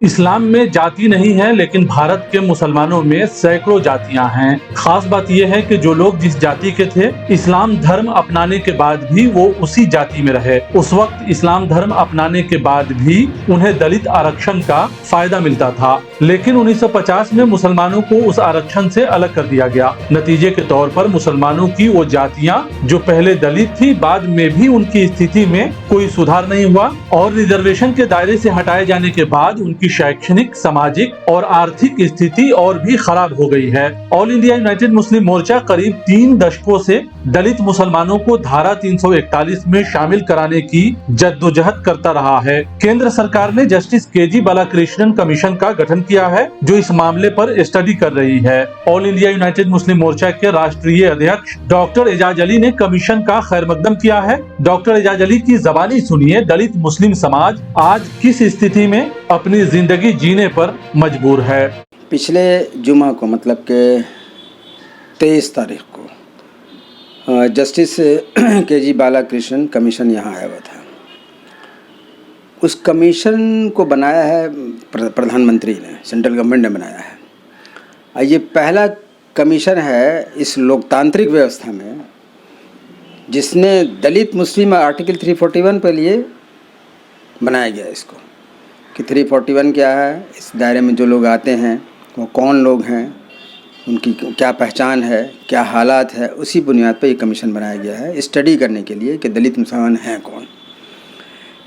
इस्लाम में जाति नहीं है, लेकिन भारत के मुसलमानों में सैकड़ों जातियां हैं। खास बात यह है कि जो लोग जिस जाति के थे, इस्लाम धर्म अपनाने के बाद भी वो उसी जाति में रहे। उस वक्त इस्लाम धर्म अपनाने के बाद भी उन्हें दलित आरक्षण का फायदा मिलता था, लेकिन 1950 में मुसलमानों को उस आरक्षण से अलग कर दिया गया। नतीजे के तौर पर मुसलमानों की वो जातियां जो पहले दलित थी, बाद में भी उनकी स्थिति में कोई सुधार नहीं हुआ और रिजर्वेशन के दायरे से हटाए जाने के बाद उनकी शैक्षणिक, सामाजिक और आर्थिक स्थिति और भी खराब हो गई है। ऑल इंडिया यूनाइटेड मुस्लिम मोर्चा करीब 3 दशकों से दलित मुसलमानों को धारा 341 में शामिल कराने की जद्दोजहद करता रहा है। केंद्र सरकार ने जस्टिस केजी बालाकृष्णन कमीशन का गठन किया है, जो इस मामले पर स्टडी कर रही है। ऑल इंडिया यूनाइटेड मुस्लिम मोर्चा के राष्ट्रीय अध्यक्ष डॉक्टर एजाज अली ने कमीशन का खैर मकदम किया है। डॉक्टर एजाज अली की जबानी सुनिए, दलित मुस्लिम समाज आज किस स्थिति में अपनी जिंदगी जीने पर मजबूर है। पिछले जुमा को, मतलब के 23 तारीख को जस्टिस केजी बालाकृष्णन कमीशन यहाँ आया हुआ था। उस कमीशन को बनाया है प्रधानमंत्री ने, सेंट्रल गवर्नमेंट ने बनाया है। ये पहला कमीशन है इस लोकतांत्रिक व्यवस्था में जिसने दलित मुस्लिम आर्टिकल 341 के लिए बनाया गया इसको, कि 341 क्या है, इस दायरे में जो लोग आते हैं वो कौन लोग हैं, उनकी क्या पहचान है, क्या हालात है, उसी बुनियाद पर ये कमीशन बनाया गया है स्टडी करने के लिए कि दलित मुसलमान हैं कौन।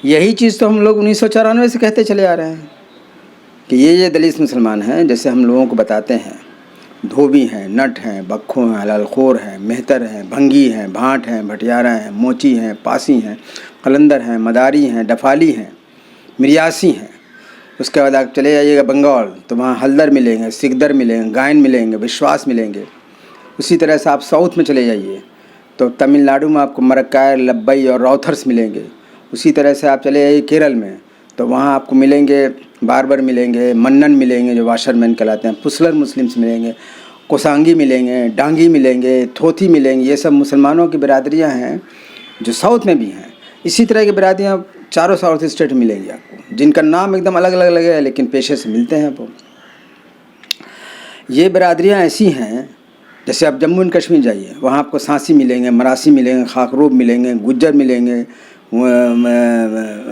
यही चीज़ तो हम लोग 1994 से कहते चले आ रहे हैं कि ये दलित मुसलमान हैं। जैसे हम लोगों को बताते हैं धोबी हैं, नट हैं, बख्खो हैं, हलालखोर हैं, मेहतर हैं, भंगी हैं, भाट हैं, भटियारा हैं, मोची हैं, पासी हैं, कलंदर हैं, मदारी हैं, डफाली हैं, मिरियासी हैं। उसके बाद आप चले जाइएगा बंगाल तो वहाँ हल्दर मिलेंगे, सिकदर मिलेंगे, गायन मिलेंगे, विश्वास मिलेंगे। उसी तरह से आप साउथ में चले जाइए तो तमिलनाडु में आपको मरक्कायर, लब्बई और रौथर्स मिलेंगे। उसी तरह से आप चले जाइए केरल में तो वहाँ आपको मिलेंगे बार्बर मिलेंगे, मन्नन मिलेंगे जो वाशरमैन कहलाते हैं, पुसलर मुस्लिम्स मिलेंगे, कोसांगी मिलेंगे, डांगी मिलेंगे, थोथी मिलेंगे। ये सब मुसलमानों की बिरादरियाँ हैं जो साउथ में भी हैं। इसी तरह की बिरादरियाँ चारों साउथ स्टेट में मिलेंगी आपको, जिनका नाम एकदम अलग अलग लगे लेकिन पेशे से मिलते हैं। वो ये बिरादरियाँ ऐसी हैं, जैसे आप जम्मू एंड कश्मीर जाइए वहाँ आपको सांसी मिलेंगे, मरासी मिलेंगे, खाकरोब मिलेंगे, गुज्जर मिलेंगे,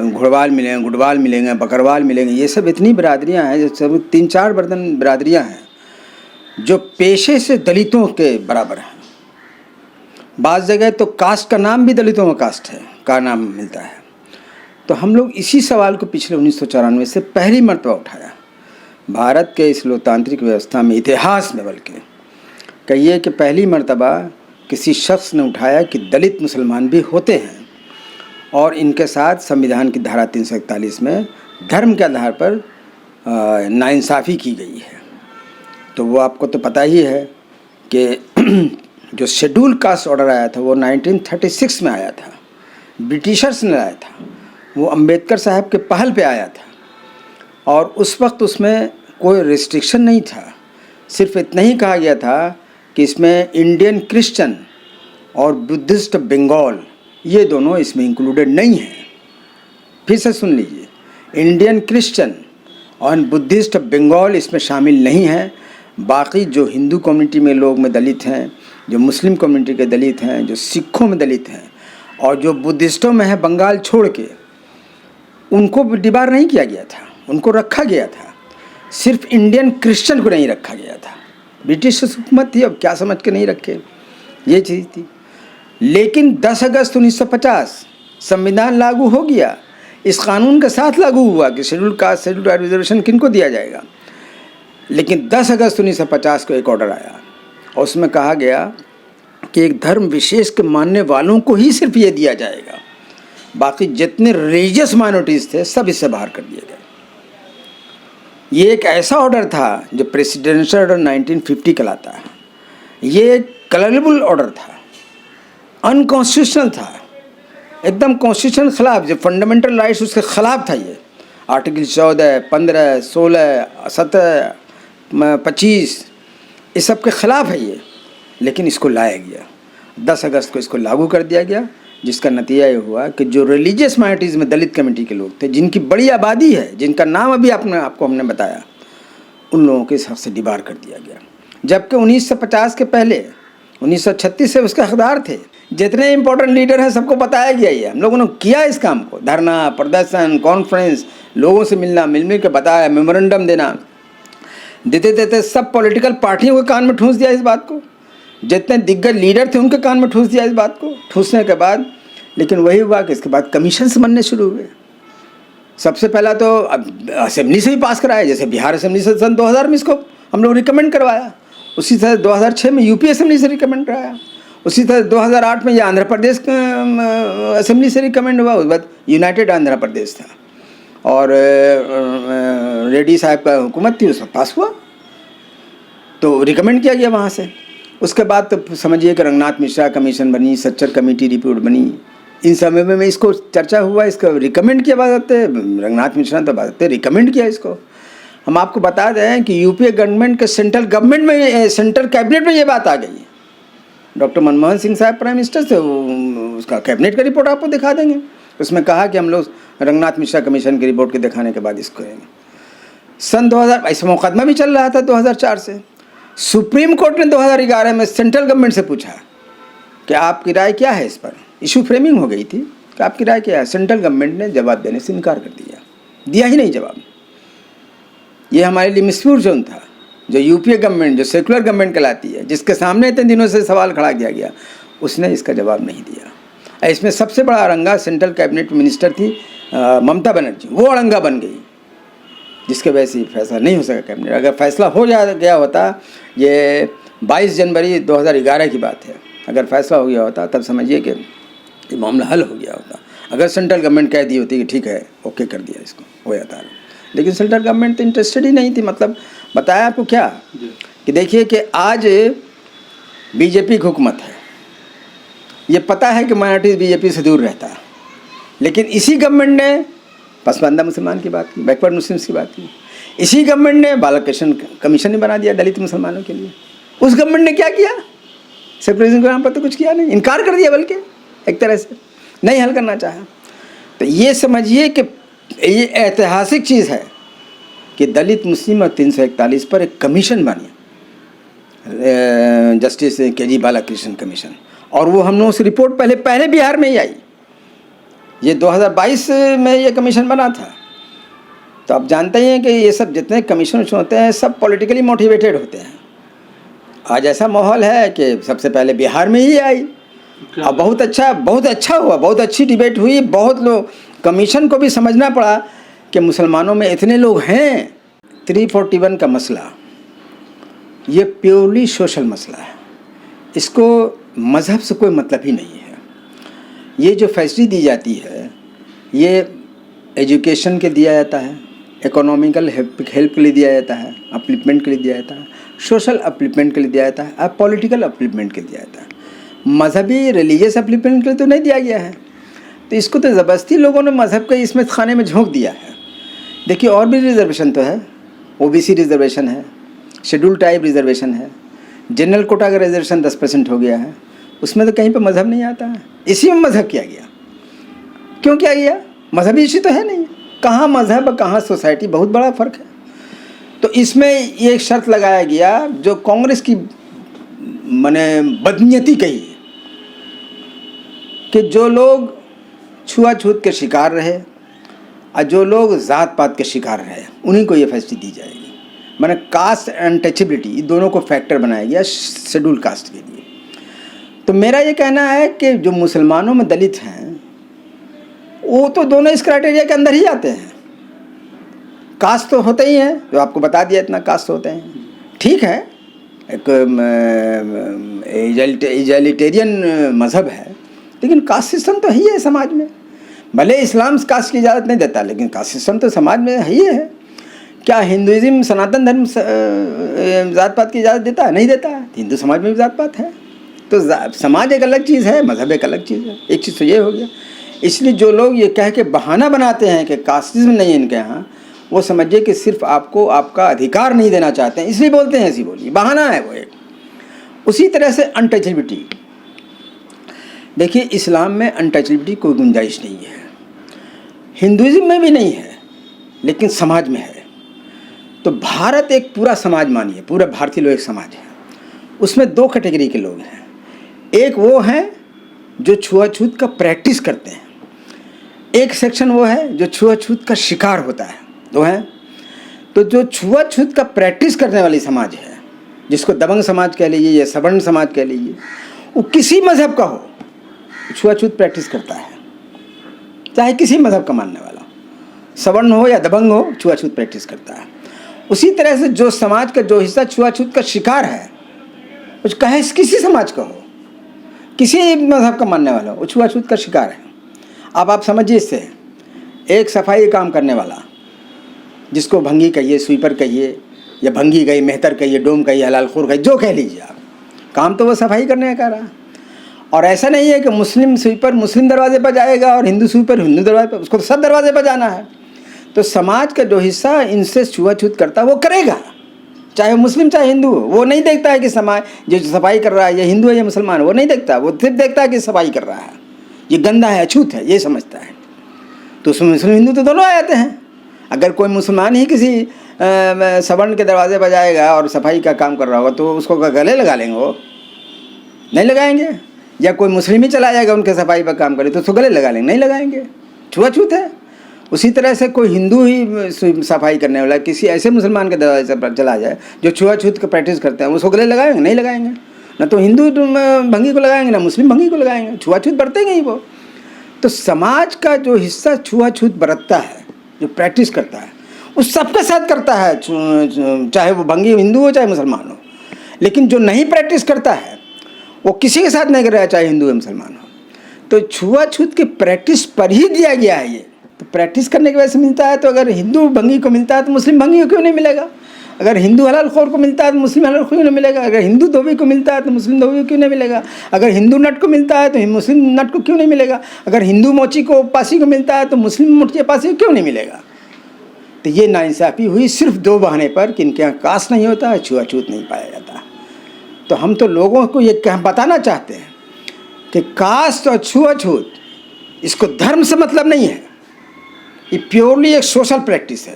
घुड़वाल मिलेंगे, गुडवाल मिलेंगे, बकरवाल मिलेंगे। ये सब इतनी बिरादरियाँ हैं, जो सब 3-4 बर्दन बिरादरियाँ हैं जो पेशे से दलितों के बराबर हैं। बाज़ जगह तो कास्ट का नाम भी दलितों में कास्ट है का नाम मिलता है। तो हम लोग इसी सवाल को पिछले 1994 से पहली मरतबा उठाया भारत के इस लोकतांत्रिक व्यवस्था में, इतिहास में बल्कि कहिए कि पहली मरतबा किसी शख्स ने उठाया कि दलित मुसलमान भी होते हैं और इनके साथ संविधान की धारा 341 में धर्म के आधार पर नाइंसाफ़ी की गई है। तो वो आपको तो पता ही है कि जो शेड्यूल कास्ट ऑर्डर आया था वो 1936 में आया था, ब्रिटिशर्स ने लाया था, वो अंबेडकर साहब के पहल पे आया था और उस वक्त उसमें कोई रिस्ट्रिक्शन नहीं था। सिर्फ इतना ही कहा गया था कि इसमें इंडियन क्रिश्चियन और बुद्धिस्ट बंगाल ये दोनों इसमें इंक्लूडेड नहीं हैं। फिर से सुन लीजिए, इंडियन क्रिश्चियन और बुद्धिस्ट बंगाल इसमें शामिल नहीं है। बाकी जो हिंदू कम्युनिटी में लोग में दलित हैं, जो मुस्लिम कम्युनिटी के दलित हैं, जो सिखों में दलित हैं और जो बुद्धिस्टों में है बंगाल छोड़ के, उनको डिबार नहीं किया गया था, उनको रखा गया था। सिर्फ इंडियन क्रिश्चियन को नहीं रखा गया था। ब्रिटिश हुकूमत थी, अब क्या समझ के नहीं रखे, ये चीज़ थी। लेकिन 10 अगस्त 1950 संविधान लागू हो गया, इस कानून के साथ लागू हुआ कि schedule caste, schedule tribe reservation किनको दिया जाएगा। लेकिन 10 अगस्त 1950 को एक ऑर्डर आया और उसमें कहा गया कि एक धर्म विशेष के मानने वालों को ही सिर्फ ये दिया जाएगा, बाकी जितने रिलीजियस माइनॉरिटीज़ थे सब इससे बाहर कर दिए गए। ये एक ऐसा ऑर्डर था जो प्रेसिडेंशियल ऑर्डर 1950 कहलाता है। ये एक कलरेबल ऑर्डर था, अनकॉन्स्टिट्यूशनल था, एकदम कॉन्स्टिट्यूशन खिलाफ, जो फंडामेंटल राइट्स उसके खिलाफ था। ये आर्टिकल 14, 15, 16, 17, 25 इस सब के ख़िलाफ़ है ये। लेकिन इसको लाया गया, 10 अगस्त को इसको लागू कर दिया गया। जिसका नतीजा ये हुआ कि जो रिलीजियस माइनॉरिटीज़ में दलित कमेटी के लोग थे, जिनकी बड़ी आबादी है, जिनका नाम अभी आपको हमने बताया, उन लोगों के हिसाब से डिबार कर दिया गया। जबकि 1950 के पहले 1936 से उसके हकदार थे। जितने इंपॉर्टेंट लीडर हैं सबको बताया गया ये, हम लोगों ने किया इस काम को, धरना, प्रदर्शन, कॉन्फ्रेंस, लोगों से मिलना, मिल के बताया, मेमोरेंडम देना, देते सब पॉलिटिकल पार्टियों के कान में ठूंस दिया इस बात को, जितने दिग्गज लीडर थे उनके कान में ठूंस दिया इस बात को। ठूंसने के बाद लेकिन वही हुआ कि इसके बाद कमीशंस बनने शुरू हुए। सबसे पहला तो असेंबली से ही पास कराया, जैसे बिहार असेंबली से सन 2000 में इसको हम लोग रिकमेंड करवाया, उसी तरह 2006 में यूपी असेंबली से रिकमेंड कराया, उसी तरह 2008 में ये आंध्र प्रदेश असेंबली से रिकमेंड हुआ, उसके बाद यूनाइटेड आंध्र प्रदेश था और रेड्डी साहब का हुकूमत थी, उसमें पास हुआ तो रिकमेंड किया गया वहाँ से। उसके बाद तो समझिए कि रंगनाथ मिश्रा कमीशन बनी, सच्चर कमेटी रिपोर्ट बनी, इन समय में इसको चर्चा हुआ, इसको रिकमेंड किया बात है, रंगनाथ मिश्रा तो बात है रिकमेंड किया इसको। हम आपको बता दें कि यूपीए गवर्नमेंट के सेंट्रल गवर्नमेंट में, सेंट्रल कैबिनेट में ये बात आ गई है। डॉक्टर मनमोहन सिंह साहब प्राइम मिनिस्टर थे, उसका कैबिनेट का रिपोर्ट आपको दिखा देंगे, उसमें कहा कि हम लोग रंगनाथ मिश्रा कमीशन की रिपोर्ट के दिखाने के बाद इसको करेंगे। सन 2000 ऐसा मुकदमा भी चल रहा था 2004 से। सुप्रीम कोर्ट ने 2011 में सेंट्रल गवर्नमेंट से पूछा कि आपकी राय क्या है इस पर, इशू फ्रेमिंग हो गई थी कि आपकी राय क्या है। सेंट्रल गवर्नमेंट ने जवाब देने से इनकार कर दिया ही नहीं जवाब। ये हमारे लिए मिसफ्यूर जोन था। जो यूपीए गवर्नमेंट, जो सेकुलर गवर्नमेंट कहलाती है, जिसके सामने इतने दिनों से सवाल खड़ा किया गया, उसने इसका जवाब नहीं दिया। इसमें सबसे बड़ा अड़ंगा सेंट्रल कैबिनेट मिनिस्टर थी ममता बनर्जी, वो अड़ंगा बन गई, जिसके वजह से फैसला नहीं हो सका कैबिनेट। अगर फैसला हो गया होता, ये 22 जनवरी 2011 की बात है, अगर फैसला हो गया होता तब समझिए कि ये मामला हल हो गया होता। अगर सेंट्रल गवर्नमेंट कह दी होती कि ठीक है, ओके कर दिया, इसको हो जाता। लेकिन सेंट्रल गवर्नमेंट तो इंटरेस्टेड ही नहीं थी। मतलब बताया आपको क्या कि देखिए कि आज बीजेपी की हुकूमत है, ये पता है कि माइनॉरिटीज़ बीजेपी से दूर रहता है, लेकिन इसी गवर्नमेंट ने पसमानदा मुसलमान की बात की, बैकवर्ड मुस्लिम्स की बात की। इसी गवर्नमेंट ने बालकृष्ण कमीशन बना दिया दलित मुसलमानों के लिए। उस गवर्नमेंट ने क्या किया? सेकुलरिज्म के नाम पर तो कुछ किया नहीं, इनकार कर दिया, बल्कि एक तरह से नहीं हल करना चाहा। तो ये समझिए कि ये ऐतिहासिक चीज़ है कि दलित मुस्लिम और 341 पर एक कमीशन बनी, जस्टिस के.जी. बालाकृष्णन कमीशन, और वो हम लोगों से रिपोर्ट पहले बिहार में ही आई। ये 2022 में ये कमीशन बना था। तो आप जानते ही हैं कि ये सब जितने कमीशन होते हैं सब पॉलिटिकली मोटिवेटेड होते हैं। आज ऐसा माहौल है कि सबसे पहले बिहार में ही आई और बहुत अच्छा हुआ, बहुत अच्छी डिबेट हुई। बहुत लोग, कमीशन को भी समझना पड़ा कि मुसलमानों में इतने लोग हैं। 341 का मसला ये प्योरली सोशल मसला है, इसको मज़हब से कोई मतलब ही नहीं है। ये जो फैसिलिटी दी जाती है ये एजुकेशन के दिया जाता है, इकोनॉमिकल हेल्प के लिए दिया जाता है, अपलिपमेंट के लिए दिया जाता है, सोशल अपलिपमेंट के लिए दिया जाता है और पॉलिटिकल अपलिपमेंट के लिए दिया जाता है। मजहबी रिलीजियस अपलिपमेंट के लिए तो नहीं दिया गया है। तो इसको तो ज़बरदस्ती लोगों ने मज़हब के इसमें खाने में झोंक दिया है। देखिए और भी रिजर्वेशन तो है, ओबीसी रिजर्वेशन है, शेड्यूल टाइप रिजर्वेशन है, जनरल कोटा का रिजर्वेशन 10% हो गया है, उसमें तो कहीं पर मज़हब नहीं आता है। इसी में मज़हब किया गया। क्यों किया गया? मजहबी इश्यू तो है नहीं, कहाँ मज़हब कहाँ सोसाइटी, बहुत बड़ा फ़र्क है। तो इसमें ये शर्त लगाया गया जो कांग्रेस की माने बदनीयती कही है कि जो लोग छुआछूत के शिकार रहे और जो लोग ज़ात पात के शिकार रहे उन्हीं को ये फैसिलिटी दी जाएगी। माने कास्ट अनटचेबिलिटी दोनों को फैक्टर बनाया गया शेड्यूल कास्ट के लिए। तो मेरा ये कहना है कि जो मुसलमानों में दलित हैं वो तो दोनों इस क्राइटेरिया के अंदर ही आते हैं। कास्ट तो होते ही हैं, जो आपको बता दिया इतना कास्ट होते हैं, ठीक है, एक इजैलिटेरियन मज़हब है, लेकिन कास्ट सिस्टम तो ही है समाज में। भले इस्लाम कास्ट की इजाज़त नहीं देता, लेकिन कास्ट सिस्टम तो समाज में ही है। क्या हिंदुइज्म सनातन धर्म ज़ात पात की इजाज़त देता है? नहीं देता है। हिंदू समाज में भी ज़ात पात है। तो समाज एक अलग चीज़ है, मज़हब एक अलग चीज़ है। एक चीज़ तो ये हो गया। इसलिए जो लोग ये कह के बहाना बनाते हैं कि कास्टिज्म नहीं है इनके यहाँ, वो समझिए कि सिर्फ आपको आपका अधिकार नहीं देना चाहते हैं, इसलिए बोलते हैं ऐसी बोलिए, बहाना है वो एक। उसी तरह से अनटचेबिलिटी, देखिए, इस्लाम में अनटचेबिलिटी कोई गुंजाइश नहीं है, हिंदुइज्म में भी नहीं है, लेकिन समाज में है। तो भारत एक पूरा समाज मानिए, पूरा भारतीय लोग एक समाज है। उसमें दो कैटेगरी के लोग हैं। एक वो हैं जो छुआछूत का प्रैक्टिस करते हैं, एक सेक्शन वो है जो छुआछूत का शिकार होता है। दो हैं। तो जो छुआछूत का प्रैक्टिस करने वाली समाज है, जिसको दबंग समाज कह लीजिए या सवर्ण समाज कह लीजिए, वो किसी मज़हब का हो, छुआछूत प्रैक्टिस करता है, चाहे किसी मज़हब का मानने वाला, सवर्ण हो या दबंग हो, छुआछूत प्रैक्टिस करता है। उसी तरह से जो समाज का जो हिस्सा छुआछूत का शिकार है, चाहे किसी समाज का हो, किसी मज़हब का मानने वाला हो, वो छुआछूत का शिकार है। अब आप समझिए इससे, एक सफाई काम करने वाला, जिसको भंगी कहिए, स्वीपर कहिए, या भंगी कहिए, मेहतर कहिए, डोम कहिए, हलालखोर कहिए, जो कह लीजिए आप, काम तो वो सफाई करने का रहा। और ऐसा नहीं है कि मुस्लिम स्वीपर मुस्लिम दरवाजे पर जाएगा और हिंदू स्वीपर हिंदू दरवाजे पर, उसको तो सब दरवाजे पर जाना है। तो समाज का जो हिस्सा इनसे छुआछूत करता है वो करेगा, चाहे वो मुस्लिम चाहे हिंदू हो। वो नहीं देखता है कि समाज जो सफाई कर रहा है ये हिंदू है या मुसलमान, वो नहीं देखता। वो सिर्फ देखता है कि सफाई कर रहा है, ये गंदा है, अछूत है, ये समझता है। तो उसमें मुस्लिम हिंदू तो दोनों आ जाते हैं। अगर कोई मुसलमान ही किसी सवर्ण के दरवाजे पर जाएगा और सफाई का काम कर रहा होगा तो उसको गले लगा लेंगे, वो नहीं लगाएंगे। या कोई मुस्लिम ही चला जाएगा उनके सफाई पर काम करे तो उसको गले लगा लेंगे, नहीं लगाएंगे, छुआछूत है। उसी तरह से कोई हिंदू ही सफाई करने वाला किसी ऐसे मुसलमान के दरवाजे पर चला जाए जो छुआछूत का प्रैक्टिस करते हैं, उसको गले लगाएंगे, नहीं लगाएंगे। ना तो हिंदू भंगी को लगाएंगे, ना मुस्लिम भंगी को लगाएंगे, छुआछूत बरतेंगे ही वो। तो समाज का जो हिस्सा छुआछूत बरतता है, जो प्रैक्टिस करता है, उस सबके साथ करता है, चाहे वो भंगी हिंदू हो चाहे मुसलमान हो। लेकिन जो नहीं प्रैक्टिस करता है वो किसी के साथ नहीं कर रहा है, चाहे हिंदू या मुसलमान हो। तो छुआछूत की प्रैक्टिस पर ही दिया गया है ये। तो प्रैक्टिस करने की वजह से मिलता है। तो अगर हिंदू भंगी को मिलता है तो मुस्लिम भंगी को क्यों नहीं मिलेगा? अगर हिंदू हलालखोर को मिलता है तो मुस्लिम हलालखोर क्यों नहीं मिलेगा? अगर हिंदू धोबी को मिलता है तो मुस्लिम धोबी को क्यों नहीं मिलेगा? अगर हिंदू नट को मिलता है तो मुस्लिम नट को क्यों नहीं मिलेगा? अगर हिंदू मोची को पासी को मिलता है तो मुस्लिम मोची पासी को क्यों नहीं मिलेगा? तो ये नाइंसाफ़ी हुई सिर्फ दो बहाने पर कि इनके यहाँ कास्ट नहीं होता है, छुआछूत नहीं पाया जाता। तो हम तो लोगों को ये बताना चाहते हैं कि कास्ट और छुआछूत, इसको धर्म से मतलब नहीं है, ये प्योरली एक सोशल प्रैक्टिस है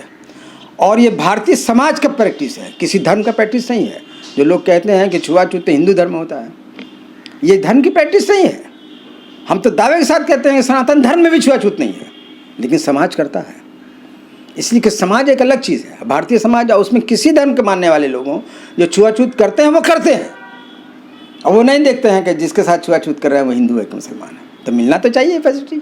और ये भारतीय समाज का प्रैक्टिस है, किसी धर्म का प्रैक्टिस नहीं है। जो लोग कहते हैं कि छुआछूत तो हिंदू धर्म होता है, ये धर्म की प्रैक्टिस नहीं है। हम तो दावे के साथ कहते हैं कि सनातन धर्म में भी छुआछूत नहीं है, लेकिन समाज करता है। इसलिए कि समाज एक अलग चीज़ है, भारतीय समाज, और उसमें किसी धर्म के मानने वाले लोगों जो छुआछूत करते हैं वो करते हैं, और वो नहीं देखते हैं कि जिसके साथ छुआछूत कर रहे हैं वो हिंदू है कि मुसलमान है। तो मिलना तो चाहिए फैसिलिटी।